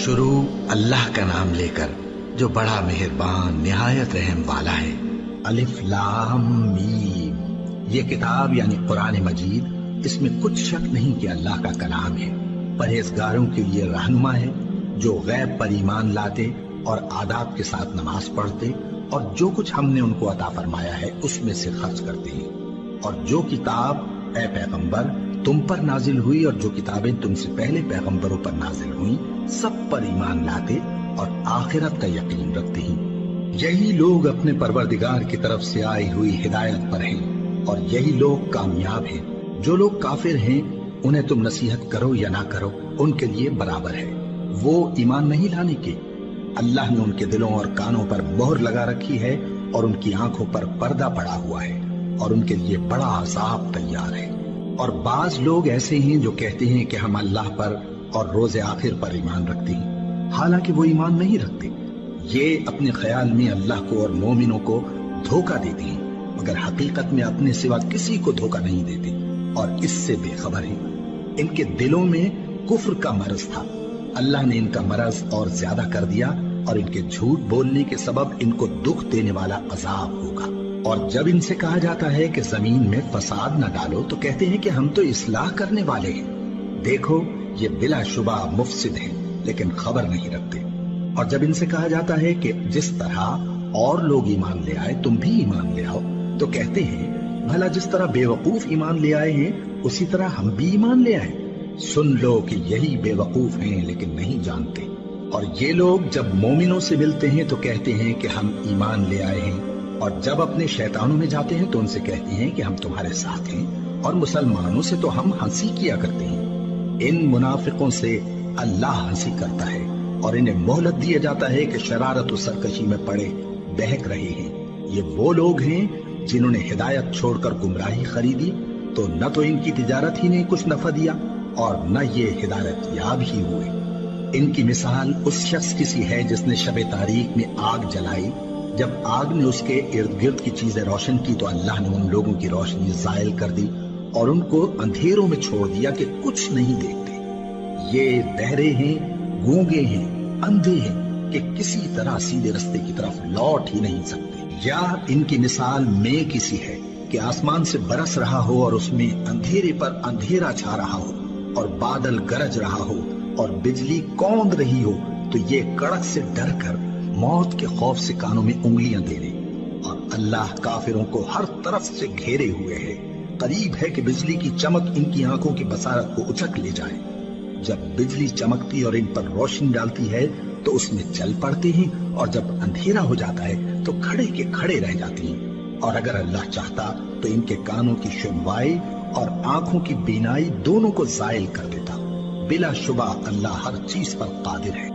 شروع اللہ کا نام لے کر جو بڑا مہربان نہایت رحم والا ہے۔ الف لام میم، یہ کتاب یعنی قرآن مجید، اس میں کچھ شک نہیں کہ اللہ کا کلام ہے، پرہیزگاروں کے لیے رہنما ہے، جو غیب پر ایمان لاتے اور آداب کے ساتھ نماز پڑھتے اور جو کچھ ہم نے ان کو عطا فرمایا ہے اس میں سے خرچ کرتے ہیں، اور جو کتاب اے پیغمبر تم پر نازل ہوئی اور جو کتابیں تم سے پہلے پیغمبروں پر نازل ہوئیں سب پر ایمان لاتے اور آخرت کا یقین رکھتے ہیں۔ یہی لوگ اپنے پروردگار کی طرف سے آئی ہوئی ہدایت پر ہیں اور یہی لوگ کامیاب ہیں۔ جو لوگ کافر ہیں انہیں تم نصیحت کرو یا نہ کرو ان کے لیے برابر ہے، وہ ایمان نہیں لانے کے۔ اللہ نے ان کے دلوں اور کانوں پر مہر لگا رکھی ہے اور ان کی آنکھوں پر پردہ پڑا ہوا ہے اور ان کے لیے بڑا عذاب تیار ہے۔ اور بعض لوگ ایسے ہیں جو کہتے ہیں کہ ہم اللہ پر اور روز آخر پر ایمان رکھتے ہیں، حالانکہ وہ ایمان نہیں رکھتے۔ یہ اپنے خیال میں اللہ کو اور مومنوں کو دھوکہ دیتے ہیں، مگر حقیقت میں اپنے سوا کسی کو دھوکہ نہیں دیتے اور اس سے بے خبر ہیں۔ ان کے دلوں میں کفر کا مرض تھا، اللہ نے ان کا مرض اور زیادہ کر دیا اور ان کے جھوٹ بولنے کے سبب ان کو دکھ دینے والا عذاب ہوگا۔ اور جب ان سے کہا جاتا ہے کہ زمین میں فساد نہ ڈالو تو کہتے ہیں کہ ہم تو اصلاح کرنے والے ہیں۔ دیکھو یہ بلا شبہ مفسد ہیں لیکن خبر نہیں رکھتے۔ اور جب ان سے کہا جاتا ہے کہ جس طرح اور لوگ ایمان لے آئے تم بھی ایمان لے آؤ تو کہتے ہیں بھلا جس طرح بے وقوف ایمان لے آئے ہیں اسی طرح ہم بھی ایمان لے آئے۔ سن لو کہ یہی بے وقوف ہیں لیکن نہیں جانتے۔ اور یہ لوگ جب مومنوں سے ملتے ہیں تو کہتے ہیں کہ ہم ایمان لے آئے ہیں، اور جب اپنے شیطانوں میں جاتے ہیں تو ان سے کہتے ہیں کہ ہم تمہارے ساتھ ہیں، اور مسلمانوں سے تو ہم ہنسی کیا کرتے ہیں۔ ان منافقوں سے اللہ ہنسی کرتا ہے اور انہیں مہلت دیا جاتا ہے کہ شرارت و سرکشی میں پڑے بہک رہے ہیں۔ یہ وہ لوگ ہیں جنہوں نے ہدایت چھوڑ کر گمراہی خریدی، تو نہ تو ان کی تجارت ہی نے کچھ نفع دیا اور نہ یہ ہدایت یاب ہی ہوئے۔ ان کی مثال اس شخص کی سی ہے جس نے شب تاریک میں آگ جلائی، جب آگ نے اس کے ارد گرد کی چیزیں روشن کی تو اللہ نے ان لوگوں کی روشنی زائل کر دی اور ان کو اندھیروں میں چھوڑ دیا کہ کچھ نہیں دیکھتے۔ یہ بہرے ہیں، گونگے ہیں، اندھے ہیں کہ کسی طرح سیدھے رستے کی طرف لوٹ ہی نہیں سکتے۔ یا ان کی مثال میں کسی ہے کہ آسمان سے برس رہا ہو اور اس میں اندھیرے پر اندھیرا چھا رہا ہو اور بادل گرج رہا ہو اور بجلی کوند رہی ہو، تو یہ کڑک سے ڈر کر موت کے خوف سے کانوں میں انگلیاں دے لے۔ اور اللہ کافروں کو ہر طرف سے گھیرے ہوئے ہے، قریب ہے کہ بجلی کی چمک ان کی آنکھوں کی بصارت کو اچک لے جائے۔ جب بجلی چمکتی اور ان پر روشنی ڈالتی ہے تو اس میں چل پڑتے ہیں، اور جب اندھیرا ہو جاتا ہے تو کھڑے کے کھڑے رہ جاتے ہیں۔ اور اگر اللہ چاہتا تو ان کے کانوں کی سنوائی اور آنکھوں کی بینائی دونوں کو زائل کر دیتا۔ بلا شبہ اللہ ہر چیز پر قادر ہے۔